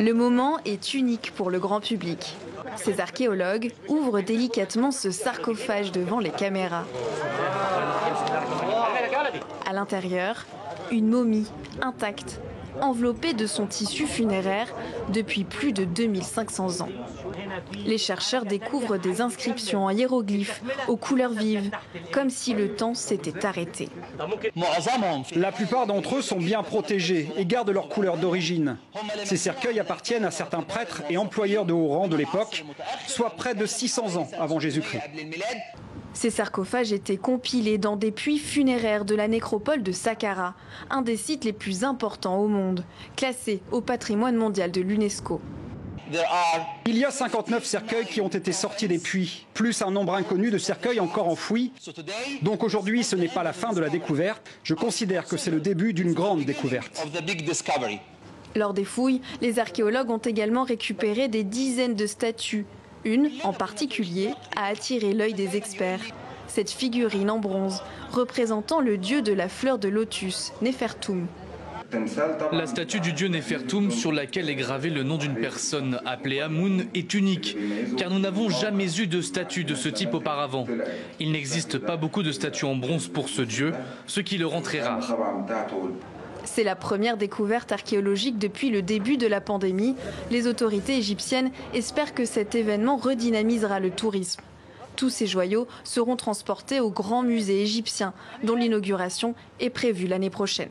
Le moment est unique pour le grand public. Ces archéologues ouvrent délicatement ce sarcophage devant les caméras. À l'intérieur, une momie intacte, enveloppée de son tissu funéraire depuis plus de 2500 ans. Les chercheurs découvrent des inscriptions en hiéroglyphes aux couleurs vives, comme si le temps s'était arrêté. La plupart d'entre eux sont bien protégés et gardent leur couleur d'origine. Ces cercueils appartiennent à certains prêtres et employeurs de haut rang de l'époque, soit près de 600 ans avant Jésus-Christ. Ces sarcophages étaient compilés dans des puits funéraires de la nécropole de Saqqara, un des sites les plus importants au monde, classé au patrimoine mondial de l'UNESCO. Il y a 59 cercueils qui ont été sortis des puits, plus un nombre inconnu de cercueils encore enfouis. Donc aujourd'hui, ce n'est pas la fin de la découverte. Je considère que c'est le début d'une grande découverte. Lors des fouilles, les archéologues ont également récupéré des dizaines de statues. Une, en particulier, a attiré l'œil des experts. Cette figurine en bronze, représentant le dieu de la fleur de lotus, Nefertum. La statue du dieu Nefertum sur laquelle est gravé le nom d'une personne appelée Amun est unique, car nous n'avons jamais eu de statue de ce type auparavant. Il n'existe pas beaucoup de statues en bronze pour ce dieu, ce qui le rend très rare. C'est la première découverte archéologique depuis le début de la pandémie. Les autorités égyptiennes espèrent que cet événement redynamisera le tourisme. Tous ces joyaux seront transportés au Grand Musée égyptien, dont l'inauguration est prévue l'année prochaine.